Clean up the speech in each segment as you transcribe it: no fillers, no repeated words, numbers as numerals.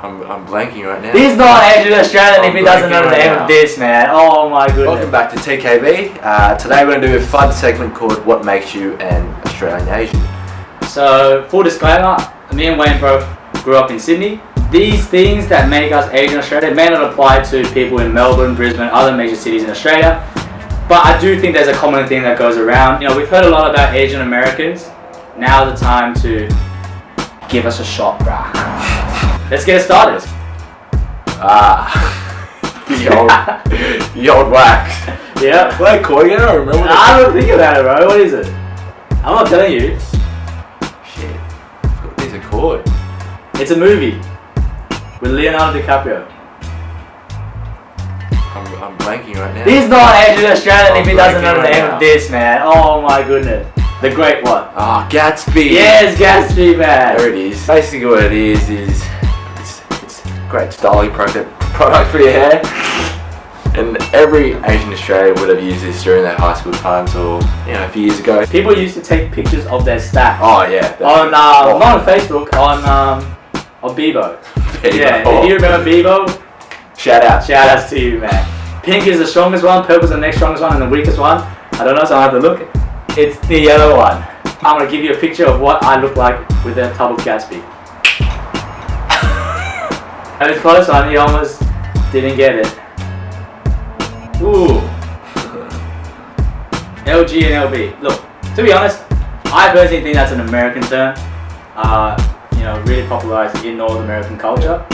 I'm blanking right now. He's not Asian Australian if he doesn't know the name of this, man. Oh my goodness. Welcome back to TKB. Today we're going to do a fun segment called What Makes You an Australian Asian. So, full disclaimer, me and Wayne both grew up in Sydney. These things that make us Asian Australian may not apply to people in Melbourne, Brisbane, other major cities in Australia. But I do think there's a common thing that goes around. You know, we've heard a lot about Asian Americans. Now's the time to give us a shot, bruh. Let's get it started. The old wax. Yeah. What are they called again? I don't remember. I don't think about it, bro. What is it? I'm not telling you. Shit. I forgot what these are called. It's a movie with Leonardo DiCaprio. I'm blanking right now. He's not Asian Australian if he doesn't know the right name now. of this, man. Oh my goodness. The Great what? Ah, Gatsby. Yes, Gatsby, man. There it is. Basically what it is it's great styling product for your hair. And every Asian Australian would have used this during their high school times or, you know, a few years ago. People used to take pictures of their stack. Oh yeah. On not on Facebook, on Bebo. Yeah, if you remember Bebo, Shout outs to you, man. Pink is the strongest one, purple's the next strongest one, and the weakest one, I don't know, so I have to look. It's the yellow one. I'm gonna give you a picture of what I look like with a tub of Gatsby. And it's close one, he almost didn't get it. Ooh. LG and LB. Look, to be honest, I personally think that's an American term. You know, really popularized in North American culture.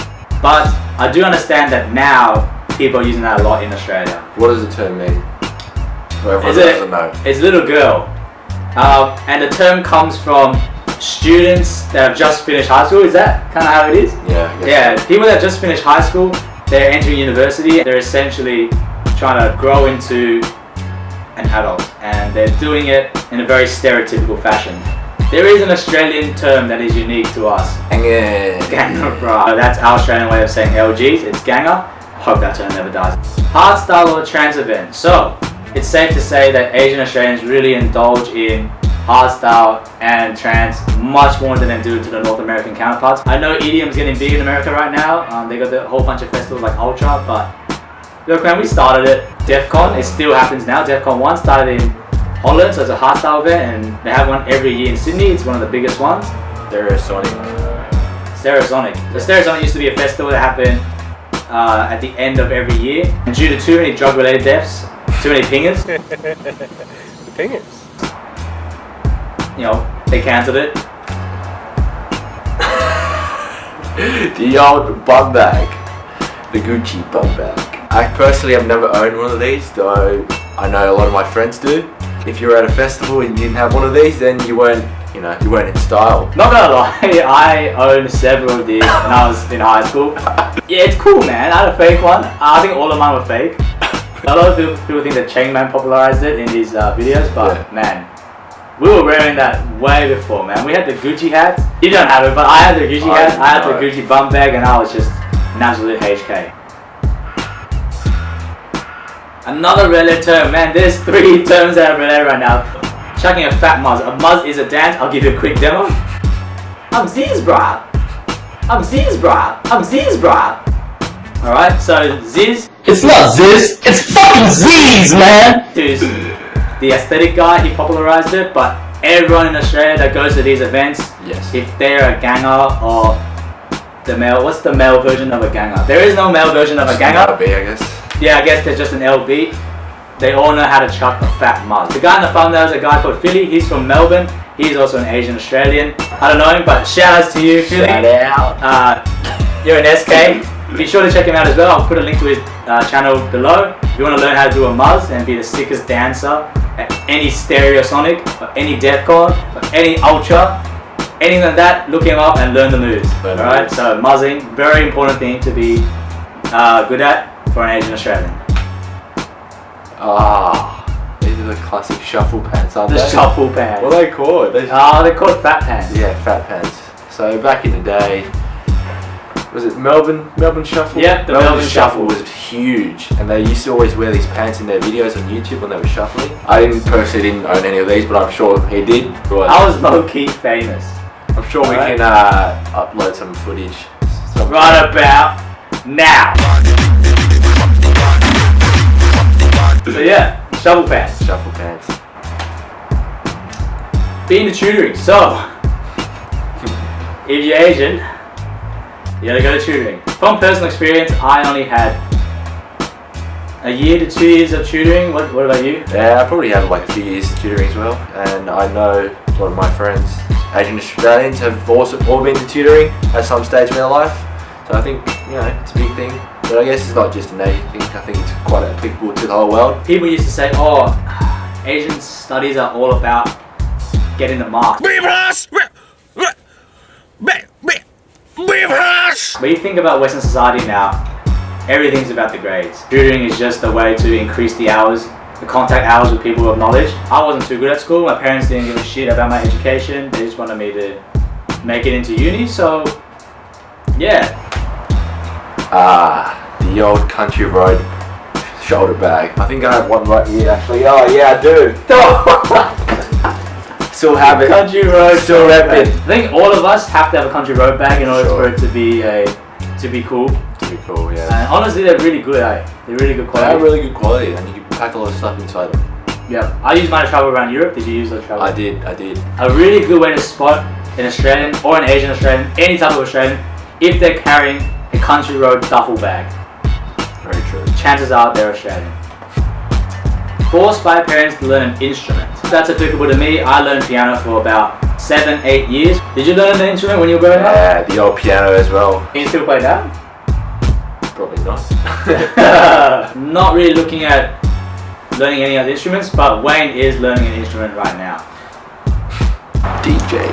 But I do understand that now people are using that a lot in Australia. What does the term mean? Whoever doesn't know. It's little girl. And the term comes from students that have just finished high school. Is that kind of how it is? Yeah, I guess Yeah, so. people that just finished high school, they're entering university. They're essentially trying to grow into an adult. And they're doing it in a very stereotypical fashion. There is an Australian term that is unique to us. Ganger, bro. That's our Australian way of saying LGs. It's ganger. Hope that term never dies. Hardstyle or trans event. So, it's safe to say that Asian Australians really indulge in hardstyle and trans much more than they do to the North American counterparts. I know EDM's getting big in America right now. They got a whole bunch of festivals like Ultra, but look, man, we started it. DEF CON, it still happens now. DEF CON 1 started in Holland, so it's a hardstyle event, and they have one every year in Sydney. It's one of the biggest ones. Stereosonic. So Stereosonic used to be a festival that happened at the end of every year. And due to too many drug-related deaths, too many pingers, The pingers. you know, they cancelled it. The old bum bag. The Gucci bum bag. I personally have never owned one of these, though I know a lot of my friends do. If you were at a festival and you didn't have one of these, then you weren't in style. Not gonna lie, I owned several of these when I was in high school. Yeah, it's cool, man. I had a fake one. I think all of mine were fake. A lot of people think that Chain Man popularized it in these videos, but yeah. Man, we were wearing that way before, man. We had the Gucci hats. You don't have it, but I had the Gucci hats. I had the Gucci bum bag, and I was just an absolute HK. Another related term, man. There's 3 terms that are related right now. Chucking a fat muzz. A muzz is a dance. I'll give you a quick demo. I'm Z's, brah. I'm Z's, brah. I'm Z's, brah. Alright, so Ziz. It's not Ziz, it's fucking Z's, man! Who's the aesthetic guy, he popularized it, but everyone in Australia that goes to these events, Yes. if they're a ganger or the male, what's the male version of a ganger? There is no male version of a ganger. LB, I guess. Yeah, I guess there's just an LB. They all know how to chuck a fat muzz. The guy in the front there is a guy called Philly. He's from Melbourne. He's also an Asian Australian. I don't know him, but shout outs to you, Philly. Shout out. You're an SK. Be sure to check him out as well. I'll put a link to his channel below. If you want to learn how to do a muzz and be the sickest dancer at any Stereosonic, or any DEF CON, or any Ultra, anything like that, look him up and learn the moves. Alright, so muzzing, very important thing to be good at for an Asian Australian. These are the classic shuffle pants, aren't The they? shuffle pants. What are they called? They're called fat pants. Yeah, fat pants. So back in the day, was it Melbourne Shuffle? Yep, the Melbourne Shuffle was huge, and they used to always wear these pants in their videos on YouTube when they were shuffling. I personally didn't own any of these, but I'm sure he did. I was low-key famous. I'm sure we Alright. can upload some footage. So right about now. So yeah, shovel pants. Shuffle pants. Being the tutoring. So, if you're Asian, you gotta go to tutoring. From personal experience, I only had a year to 2 years of tutoring. What about you? Yeah, I probably had like a few years of tutoring as well, and I know a lot of my friends, Asian Australians, have also all been to tutoring at some stage in their life. So I think, you know, it's a big thing. But I guess it's not just an Asian thing. I think it's quite applicable to the whole world. People used to say, oh, Asian studies are all about getting the marks. But you think about Western society now, everything's about the grades. Tutoring is just a way to increase the hours, the contact hours with people of knowledge. I wasn't too good at school. My parents didn't give a shit about my education. They just wanted me to make it into uni. So, yeah. The old country road shoulder bag. I think I have one right here actually. Oh yeah, I do. Still have it. Country road. Still rep it. I think all of us have to have a country road bag in order Sure. for it to be cool. Pretty cool, yeah. And honestly, they're really good. They're really good They quality. are really good quality, and you can pack a lot of stuff inside them. Yeah. I use mine to travel around Europe. Did you use those travel? I did. A really good way to spot an Australian or an Asian Australian, any type of Australian, if they're carrying a country road duffel bag. Very true. Chances are they're Australian. Forced by parents to learn an instrument. That's applicable to me. I learned piano for about 7-8 years. Did you learn an instrument when you were growing up? Yeah, the old piano as well. Can you still play that? Probably not. Not really looking at learning any other instruments, but Wayne is learning an instrument right now. DJ.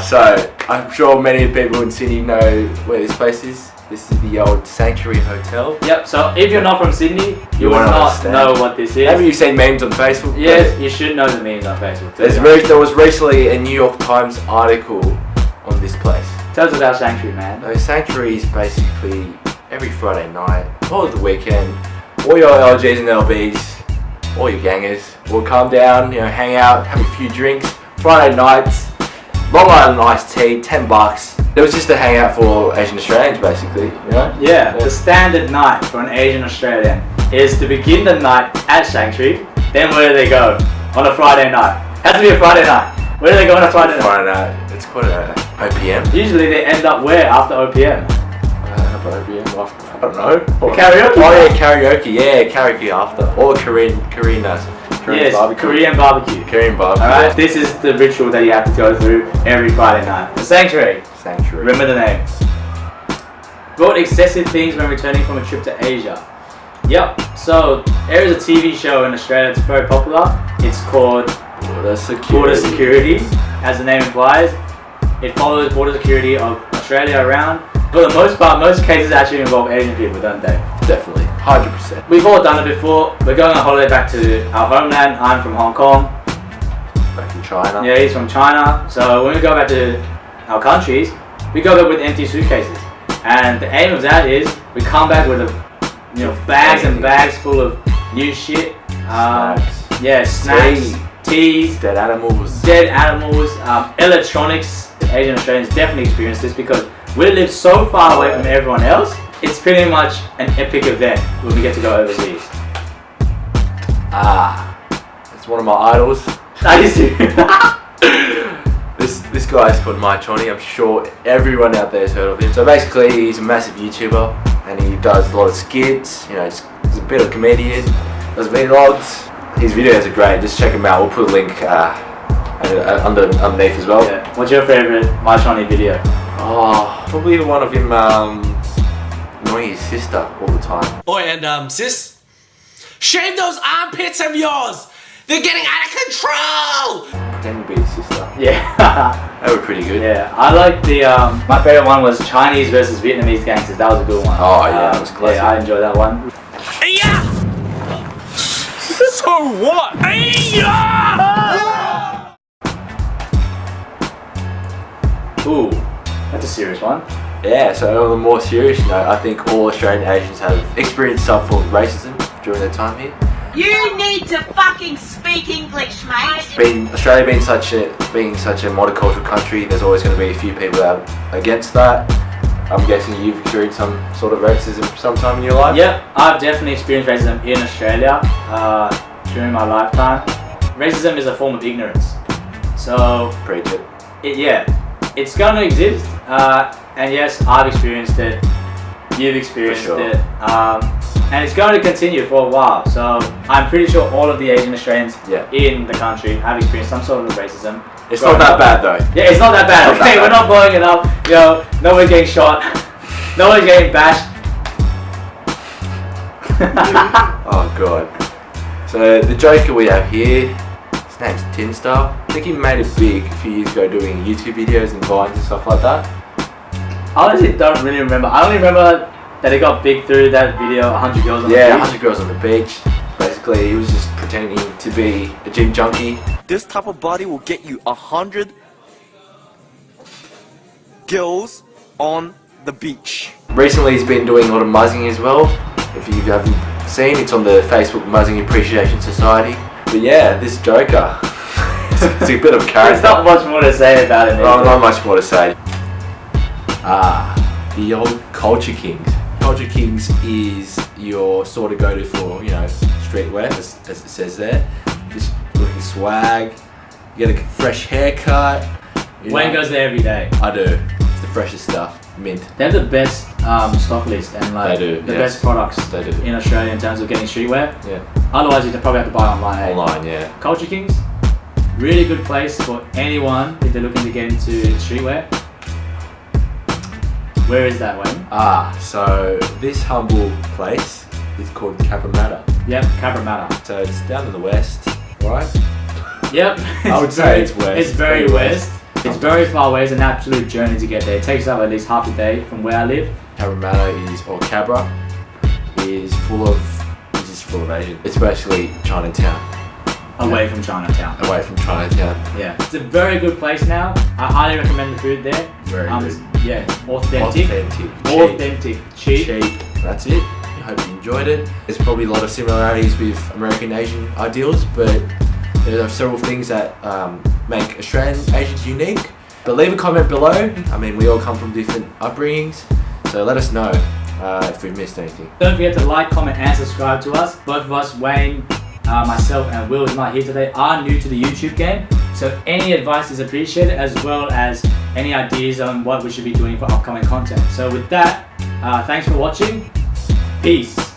So I'm sure many people in Sydney know where this place is. This is the old Sanctuary Hotel. Yep, so if you're not from Sydney, you will won't not understand. know what this is. Haven't you seen memes on Facebook? Yes, you should know the memes on Facebook. There was recently a New York Times article on this place. Tell us about Sanctuary, man. So Sanctuary is basically every Friday night, or the weekend, all your LGs and LBs, all your gangers will come down, you know, hang out, have a few drinks. Friday nights, Long Island iced tea, $10. It was just a hangout for Asian Australians, basically, you know? Yeah, the standard night for an Asian Australian is to begin the night at Sanctuary, then where do they go? On a Friday night. Has to be a Friday night. Where do they go on a Friday night? Friday night, it's quite a OPM. Usually they end up where after OPM? OPM after, I don't know. Karaoke? Oh yeah, karaoke, karaoke after. Or Korean Yes, barbecue. Korean barbecue. Korean barbecue. Alright, this is the ritual that you have to go through every Friday night. The Sanctuary. Sanctuary. Remember the name. Brought excessive things when returning from a trip to Asia. Yep, so there is a TV show in Australia that's very popular. It's called Border security. Border Security, as the name implies. It follows border security of Australia around. For the most part, most cases actually involve Asian people, don't they? Definitely, 100%. We've all done it before. We're going on holiday back to our homeland. I'm from Hong Kong. Back in China. Yeah, he's from China. So when we go back to our countries, we go back with empty suitcases. And the aim of that is we come back with bags and bags full of new shit. Snacks. Yeah, snacks, teas, Dead animals. electronics. Asian Australians definitely experience this because we live so far away from everyone else. It's pretty much an epic event when we get to go overseas. It's one of my idols. I used to. This guy is called Mike Chonny. I'm sure everyone out there has heard of him. So basically, he's a massive YouTuber and he does a lot of skits. You know, he's a bit of a comedian. Does vlogs. His videos are great. Just check him out. We'll put a link underneath as well. Yeah. What's your favorite Marchoni video? Oh, probably the one of him annoying his sister all the time. Oi, and sis, shame those armpits of yours. They're getting out of control. Pretend to be his sister. Yeah. They were pretty good. Yeah. I like the my favorite one was Chinese versus Vietnamese gangsters. That was a good one. Oh yeah, that was classic. Yeah, I enjoyed that one. Yeah. So what? Ooh, that's a serious one. Yeah, so on a more serious note, I think all Australian Asians have experienced some form of racism during their time here. You need to fucking speak English, mate. Australia being such a multicultural country, there's always going to be a few people that are against that. I'm guessing you've experienced some sort of racism sometime in your life? Yep, I've definitely experienced racism in Australia during my lifetime. Racism is a form of ignorance. So, Preach it. it's going to exist. And yes, I've experienced it. You've experienced For sure. it. And it's going to continue for a while. So, I'm pretty sure all of the Asian Australians in the country have experienced some sort of racism. It's not that bad though. Yeah, it's not that bad. It's not Okay, that we're not blowing it up. You know, no one's getting shot. No one's getting bashed. Oh god. So the Joker we have here, his name's Tinstar. I think he made it big a few years ago doing YouTube videos and vines and stuff like that. I honestly don't really remember. I only remember that it got big through that video, 100 Girls on the Yeah, Beach. 100 Girls on the Beach. Basically, he was just pretending to be a gym junkie. This type of body will get you 100 girls on the beach. Recently, he's been doing a lot of muzzing as well. If you haven't seen, it's on the Facebook Muzzing Appreciation Society. But yeah, this Joker, it's a bit of a character. There's not much more to say about it. Oh, not much more to say. The old Culture Kings. Culture Kings is your sort of go-to for, you know, streetwear, as it says there. Just looking swag, you get a fresh haircut. Wayne goes there every day. I do. It's the freshest stuff. Mint. They have the best stock list and like They do, the yes. best products They do. in Australia in terms of getting streetwear. Yeah. Otherwise, you'd probably have to buy online. eh? Online, yeah. Culture Kings, really good place for anyone if they're looking to get into streetwear. Where is that, Wayne? So this humble place is called Cabramatta. Yep, Cabramatta. So it's down in the west, right? Yep. I would say it's west. It's very west. It's very far away. It's an absolute journey to get there. It takes up at least half a day from where I live. Cabramatta is, or Cabra, is full of Asian. It's basically Chinatown. Away from Chinatown. Away from Chinatown. Yeah. It's a very good place now. I highly recommend the food there. Very good. Yeah, authentic. Authentic. Cheap. That's it. I hope you enjoyed it. There's probably a lot of similarities with American Asian ideals, but there are several things that make Australian Asians unique. But leave a comment below. I mean, we all come from different upbringings, so let us know if we've missed anything. Don't forget to like, comment, and subscribe to us. Both of us, Wayne, myself, and Will, is not here today, are new to the YouTube game. So any advice is appreciated, as well as any ideas on what we should be doing for upcoming content. So with that, thanks for watching. Peace.